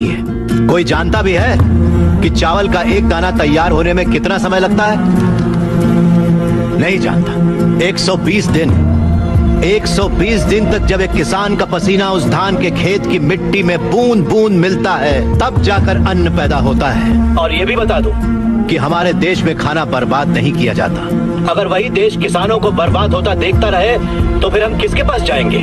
कोई जानता भी है कि चावल का एक दाना तैयार होने में कितना समय लगता है? नहीं जानता। 120 दिन 120 दिन तक जब एक किसान का पसीना उस धान के खेत की मिट्टी में बूंद बूंद मिलता है, तब जाकर अन्न पैदा होता है। और ये भी बता दूं कि हमारे देश में खाना बर्बाद नहीं किया जाता। अगर वही देश किसानों को बर्बाद होता देखता रहे तो फिर हम किसके पास जाएंगे?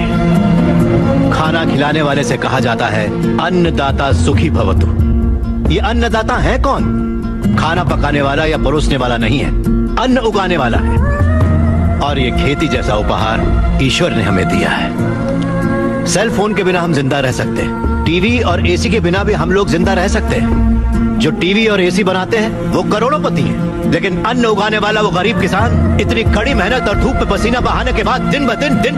खाना खिलाने वाले से कहा जाता है अन्नदाता सुखी भवतु। ये अन्नदाता है कौन? खाना पकाने वाला या परोसने वाला नहीं है, अन्न उगाने वाला है। और ये खेती जैसा उपहार ईश्वर ने हमें दिया है। सेल फोन के बिना हम जिंदा रह सकते हैं, टीवी और एसी के बिना भी हम लोग जिंदा रह सकते हैं। जो टीवी और एसी बनाते हैं वो करोड़ोंपति हैं, लेकिन अन्न उगाने वाला वो गरीब किसान इतनी कड़ी मेहनत और धूप में पसीना बहाने के बाद दिन ब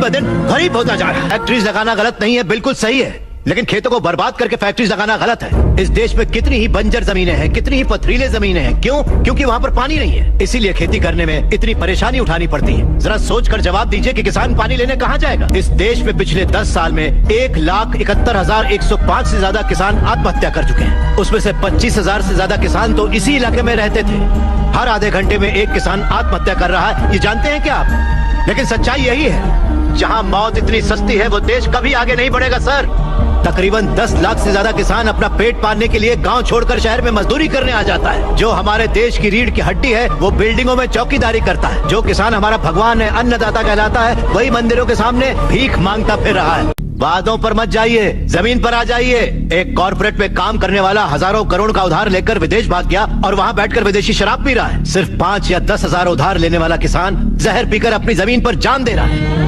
दिन गरीब होता जा रहा है। फैक्ट्रीज लगाना गलत नहीं है, बिल्कुल सही है, लेकिन खेतों को बर्बाद करके फैक्ट्रीज लगाना गलत है। इस देश में कितनी ही बंजर जमीनें हैं, कितनी ही पथरीले जमीनें हैं। क्यों? क्योंकि वहाँ पर पानी नहीं है, इसीलिए खेती करने में इतनी परेशानी उठानी पड़ती है। जरा सोच कर जवाब दीजिए कि किसान पानी लेने कहाँ जाएगा? इस देश में पिछले 10 साल में 1,71,105 से ज्यादा किसान आत्महत्या कर चुके हैं। उसमें से 25,000 से ज्यादा किसान तो इसी इलाके में रहते थे। हर आधे घंटे में एक किसान आत्महत्या कर रहा है, ये जानते हैं क्या आप? लेकिन सच्चाई यही है, जहाँ मौत इतनी सस्ती है वो देश कभी आगे नहीं बढ़ेगा सर। तकरीबन 10 लाख से ज्यादा किसान अपना पेट पालने के लिए गांव छोड़कर शहर में मजदूरी करने आ जाता है। जो हमारे देश की रीढ़ की हड्डी है वो बिल्डिंगों में चौकीदारी करता है। जो किसान हमारा भगवान है, अन्नदाता कहलाता है, वही मंदिरों के सामने भीख मांगता फिर रहा है। बातों पर मत जाइए, जमीन पर आ जाइए। एक कॉर्पोरेट में काम करने वाला हजारों करोड़ का उधार लेकर विदेश भाग गया और वहाँ बैठकर विदेशी शराब पी रहा है। सिर्फ 5 या 10 हजार उधार लेने वाला किसान जहर पीकर अपनी जमीन पर जान दे रहा है।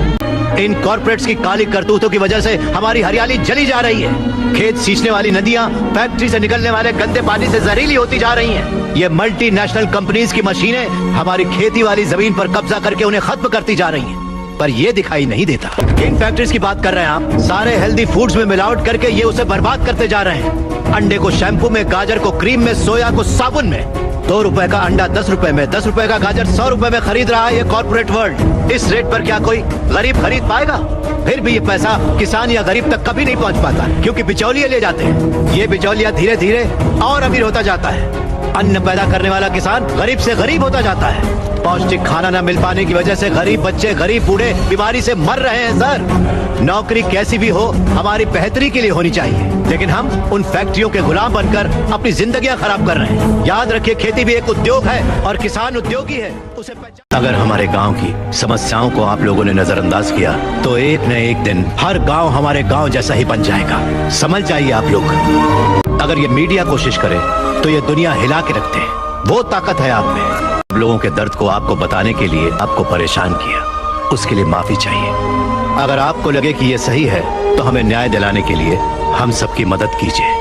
इन कॉर्पोरेट्स की काली करतूतों की वजह से हमारी हरियाली जली जा रही है। खेत सींचने वाली नदियां फैक्ट्री से निकलने वाले गंदे पानी से जहरीली होती जा रही हैं। ये मल्टीनेशनल कंपनीज की मशीनें हमारी खेती वाली जमीन पर कब्जा करके उन्हें खत्म करती जा रही हैं। पर ये दिखाई नहीं देता। इन फैक्ट्रीज की बात कर रहे हैं आप, सारे हेल्दी फूड्स में मिलावट करके ये उसे बर्बाद करते जा रहे हैं। अंडे को शैम्पू में, गाजर को क्रीम में, सोया को साबुन में। 2 रुपए का अंडा 10 रुपए में, 10 रुपए का गाजर 100 रुपए में खरीद रहा है ये कॉर्पोरेट वर्ल्ड। इस रेट पर क्या कोई गरीब खरीद पाएगा? फिर भी ये पैसा किसान या गरीब तक कभी नहीं पहुंच पाता, क्योंकि बिचौलिए ले जाते हैं। ये बिचौलिया धीरे धीरे और अमीर होता जाता है। अन्न पैदा करने वाला किसान गरीब से गरीब होता जाता है। पौष्टिक खाना न मिल पाने की वजह से गरीब बच्चे, गरीब बूढ़े बीमारी से मर रहे हैं सर। नौकरी कैसी भी हो हमारी बेहतरी के लिए होनी चाहिए, लेकिन हम उन फैक्ट्रियों के गुलाम बनकर अपनी जिंदगियां खराब कर रहे हैं। याद रखिए, खेती भी एक उद्योग है और किसान उद्योगी है, उसे अगर हमारे गांव की समस्याओं को आप लोगों ने नजरअंदाज किया तो एक न एक दिन हर गांव हमारे गांव जैसा ही बन जाएगा। समझ जाइए आप लोग। अगर ये मीडिया कोशिश करे तो ये दुनिया हिला के रखते हैं। वो ताकत है आप में। लोगों के दर्द को आपको बताने के लिए आपको परेशान किया, उसके लिए माफी चाहिए। अगर आपको लगे कि ये सही है तो हमें न्याय दिलाने के लिए हम सबकी मदद कीजिए।